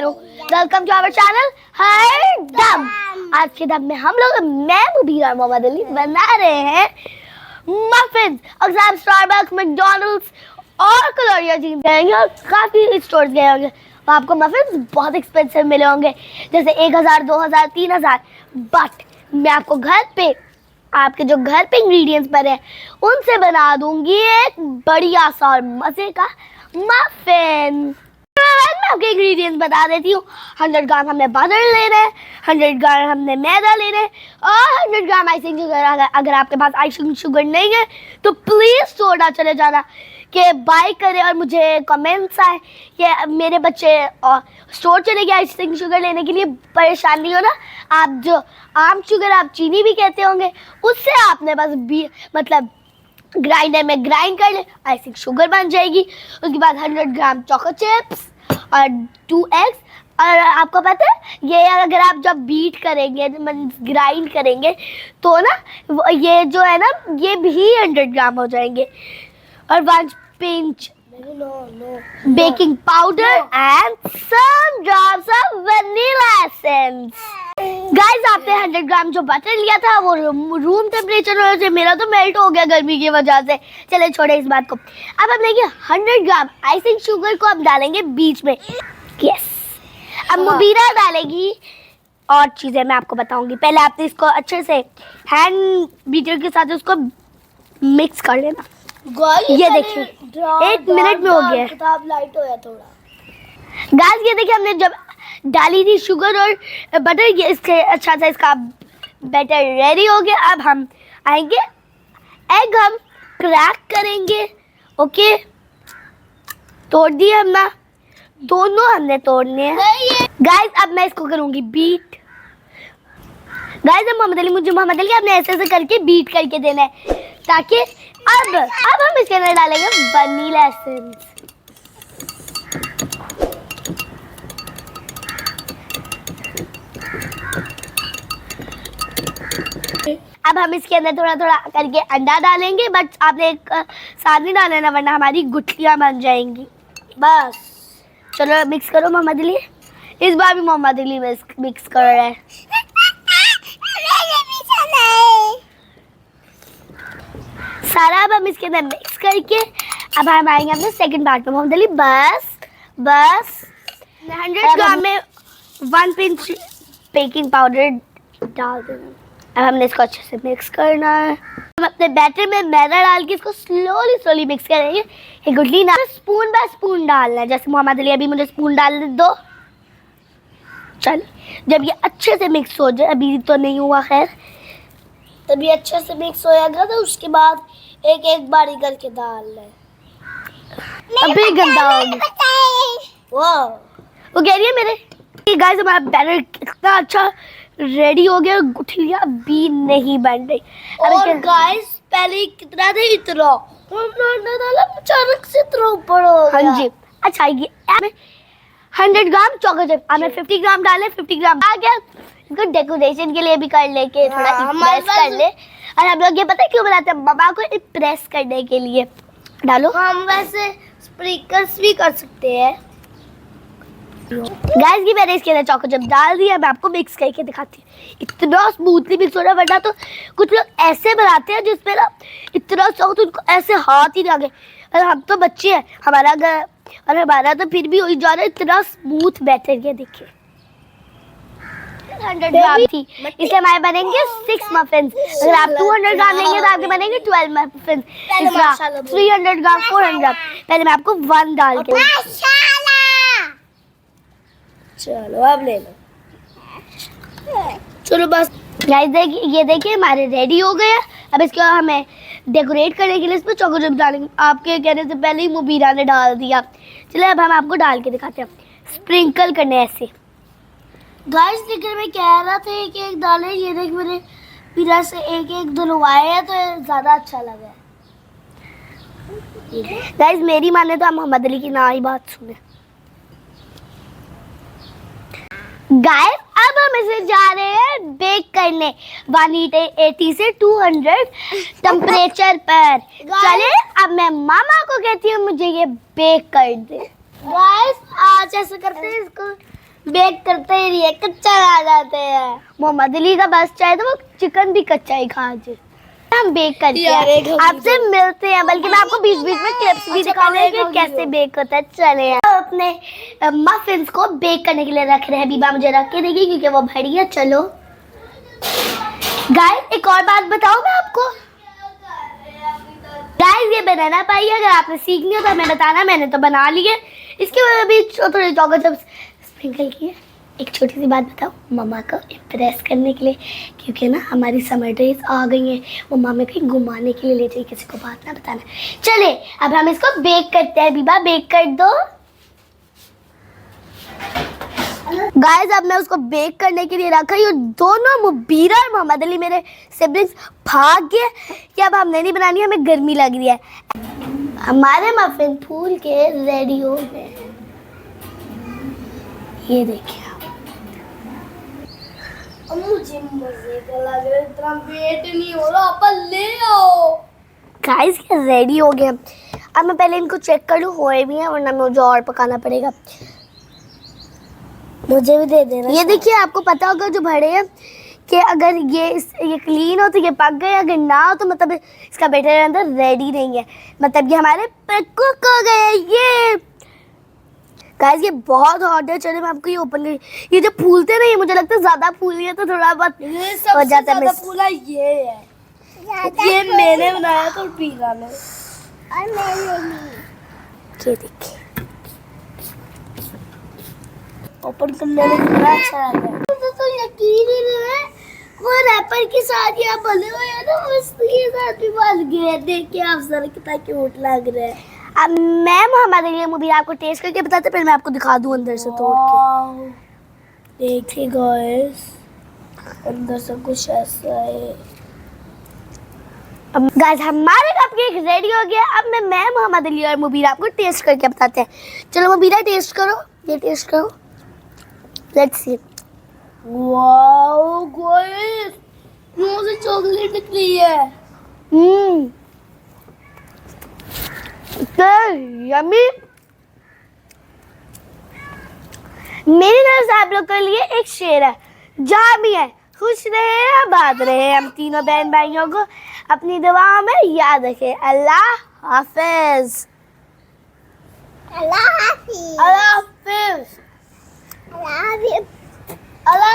हूँ। Welcome to our channel हर दम। आज के दम में हम लोग मैं मुबीरा मोहम्मद अली बना रहे हैं मफिन। अगर आप स्टारबक्स, मैकडॉनल्ड्स और कलोरिया जीन जाएंगे और काफ़ी स्टोर्स गए होंगे, तो आपको मफिन बहुत एक्सपेंसिव मिले होंगे, जैसे 1000, 2000, 3000। बट मैं आपको घर पे आपके जो घर पे इंग्रेडिएंट्स पर है उनसे बना दूंगी एक बढ़िया सा और मज़े का मफिन। मैं आपके इंग्रेडिएंट्स बता देती हूँ। 100 ग्राम हमने बटर लेना है, 100 ग्राम हमने मैदा लेना है और 100 ग्राम आइसिंग शुगर। अगर आपके पास आइसिंग शुगर नहीं है तो प्लीज़ सोडा चले जाना कि बाय करें और मुझे कमेंट्स आए कि मेरे बच्चे स्टोर चले गए आइसिंग शुगर लेने के लिए। परेशान नहीं हो ना, आप जो आम शुगर आप चीनी भी कहते होंगे, उससे आपने बस मतलब ग्राइंडर में ग्राइंड कर ले, आइसिंग शुगर बन जाएगी। उसके बाद 100 ग्राम चोको चिप्स और 2 एग्स। और आपको पता है ये अगर आप जब बीट करेंगे, ग्राइंड करेंगे तो ना ये जो है ना ये भी 100 ग्राम हो जाएंगे। और 1 pinch baking powder and some drops of vanilla essence. Guys आपने 100 ग्राम जो बटर लिया था वो रूम टेम्परेचर से, मेरा तो मेल्ट हो गया गर्मी की वजह से। चले छोड़े इस बात को। अब हम लेंगे 100 ग्राम आइसिंग शुगर को हम डालेंगे बीच में। यस, अब मुबीरा डालेगी और चीज़ें मैं आपको बताऊंगी। पहले आपने इसको अच्छे से हैंड बीटर के साथ उसको मिक्स कर लेना। ये देखिए 1 मिनट में हो गया। किताब लाइट हो गया थोड़ा। गाइस ये देखिए हमने जब डाली थी शुगर और बटर, ये इसके अच्छा सा इसका बैटर रेडी हो गया। अब हम आएंगे, एग हम क्रैक करेंगे। ओके, तोड़ दिए हमने, दोनों हमने तोड़ने हैं। गाइस अब मैं इसको करूंगी बीट। गाइस मुझे मोहम्मद अली आपने ऐसे करके बीट करके देना है, ताकि अब हम इसके अंदर डालेंगे वनीला एसेंस। अब हम इसके अंदर थोड़ा थोड़ा करके अंडा डालेंगे, बट आपने एक साथ नहीं डालना वरना हमारी गुठलियां बन जाएंगी। बस चलो मिक्स करो मोहम्मद अली। इस बार भी मोहम्मद अली मिक्स कर रहे हैं। सारा अब हम इसके अंदर मिक्स करके अब हम आएंगे अपने सेकंड पार्ट में। मोहम्मद अली बस 100 ग्राम में 1 पिंच बेकिंग पाउडर डाल देना। अब हमने इसको अच्छे से मिक्स करना है। हम अपने बैटर में मैदा डाल के इसको स्लोली मिक्स करेंगे। ये गुठली ना स्पून बाय स्पून डालना है, जैसे मोहम्मद अली अभी मुझे स्पून डाल दो। चल जब ये अच्छे से मिक्स हो जाए, अभी तो नहीं हुआ खैर, तभी अच्छे से मिक्स हो जाएगा तो उसके बाद एक एक बारी करके डाल ले। अभी गंदा हो गया। वो कह रही है मेरे गाइस हमारा बैटर कितना अच्छा रेडी हो गया, गुठलियां भी नहीं बन रही। और गाइस पहले कितना था इतना, अचानक से इतना ऊपर हो गया। हाँ जी, अच्छा ये 100 ग्राम चोको चिप हमें 50 ग्राम डाले, 50 ग्राम आ गया। इसको डेकोरेशन के लिए भी कर ले के थोड़ा इम्प्रेस कर ले। और हम लोग ये पता है क्यों बनाते हैं? मम्मा को इम्प्रेस करने के लिए। डालो। हम वैसे स्प्रिंकल्स भी कर सकते हैं। गाइस की मैंने इसके अंदर चोको चिप डाल दिया, मैं आपको मिक्स करके दिखाती हूँ। इतना स्मूथली मिक्स हो रहा है, वरना तो कुछ लोग ऐसे बनाते हैं जिसमें ना इतना सॉफ्ट उनको ऐसे हाथ ही ना लगे। और हम तो बच्चे हैं, हमारा तो फिर भी हो ही जा रहा है, इतना स्मूथ बैटर। ये देखिए 100 ग्राम थी, इसलिए हमारे बनेंगे 6 मफिन्स। अगर आप 200 ग्राम लेंगे तो आपके बनेंगे 12 मफिन्स। 300 ग्राम 400 ग्राम। पहले मैं आपको 1 डाल के, चलो अब ले लो। चलो बस गाइस ये देखिए हमारे रेडी हो गया। अब इसको हमें डेकोरेट करने के लिए इसमें चोको चिप डालेंगे। आपके कहने से पहले ही मुबीरा ने डाल दिया। चलिए अब हम आपको डाल के दिखाते हैं, स्प्रिंकल करने ऐसे। गाइस लेकिन मैं कह रहा था एक एक डाले, ये देख मेरे पीरा से एक एक धुलवाए हैं तो ज़्यादा अच्छा लगा। गाइस मेरी माने तो हम मोहम्मद अली की ना ही बात सुने। गाइस अब हम इसे जा रहे हैं बेक करने 180 से 200 टेम्परेचर पर। चले अब मैं मामा को कहती हूँ मुझे ये बेक कर दे। गाइस आज ऐसे करते हैं, इसको बेक करते ही नहीं है, कच्चा खा जाते हैं। मोहम्मद अली का बस चाहे तो वो चिकन भी कच्चा ही खा जाए। हम बेक करते यार, एक हैं, हम आपसे मिलते हैं, बल्कि मैं आपको बीच बीच में क्लिप्स भी अच्छा, दिखाऊंगी पहले कि एक कैसे वीडियो। बेक होता है। चले हम अपने मफिन्स को बेक करने के लिए रख रहे हैं। बीबा मुझे रख के देगी क्योंकि वो बड़ी है। चलो गाइस, एक और बात बताऊं मैं आपको। गाइस, ये बनाना पाई अगर आपने सीखनी हो तो हमें बताना। मैंने तो बना ली है। इसके बाद अभी थोड़े चॉकलेट चिप्स स्प्रिंकल किए। एक छोटी सी बात बताओ, मम्मा को इम्प्रेस करने के लिए, क्योंकि ना हमारी समर डेज आ गई हैं। वो मामे कहीं घुमाने के लिए ले जाए, किसी को बात ना बताना। चले अब हम इसको बेक करते हैं। बीबा बेक कर दो। गाइस, अब मैं उसको बेक करने के लिए रखा हूँ। दोनों मुबीरा और मोहम्मद अली मेरे सिबलिंग्स भाग गए कि अब हमने नहीं बनानी, हमें गर्मी लग रही है। हमारे मफिन फूल के रेडी हो गए। ये देखिए आप। मुझे मजे का लग रहा है, इतना वेट नहीं हो रहा, अपन ले आओ। गाइस, ये रेडी हो गए। अब मैं पहले इनको चेक कर लूँ होए भी हैं, वरना मुझे और पकाना पड़ेगा। मुझे भी दे देना। ये देखिए, आपको पता होगा जो बड़े हैं कि अगर ये क्लीन हो तो ये पक गए, अगर ना हो तो मतलब इसका बैटर अंदर रेडी नहीं है, मतलब ये हमारे कुक हो गए। ये गाइस, ये बहुत हॉट है। चलिए मैं आपको ये ओपन कर। ये जो फूलते नहीं है, मुझे लगता है ज्यादा फूल गया तो थोड़ा बहुत ये हो सबसे जाता है ज्यादा मिस। फूला ये है। ये मैंने बनाया तो पीला ने। ये देखिए, ओपन करने में कितना अच्छा लग रहा है। तो यकीन ही नहीं है, वो रैपर के साथ यहाँ बने हुए हैं ना, उसके साथ भी बन गए। देखिए आप सर कितना क्यूट लग रहा है। अब मैं मोहम्मद अली मुबीर आपको टेस्ट करके बताते, पहले मैं आपको दिखा दूं अंदर से तोड़ के। वाव, देखिए गाइस, अंदर से कुछ ऐसा है। अब गाइस, हमारे कपकेक रेडी हो गया। अब मैं मोहम्मद अली और मुबीर आपको टेस्ट करके बताते हैं। चलो मुबीरा टेस्ट करो, ये टेस्ट करो। Let's see. वाओ गाइस, मुंह से चॉकलेट निकली है। यम्मी। मेरी तरफ से आप लोग के लिए एक शेर है, जहाँ भी है खुश रहे आबाद रहे। हम तीनों बहन भाइयों को अपनी दुआओं में याद रखें। अल्लाह हाफिज। अल्लाह हाफिज। अल्लाह हाफिज। अल्लाह हाफिज। अल्लाह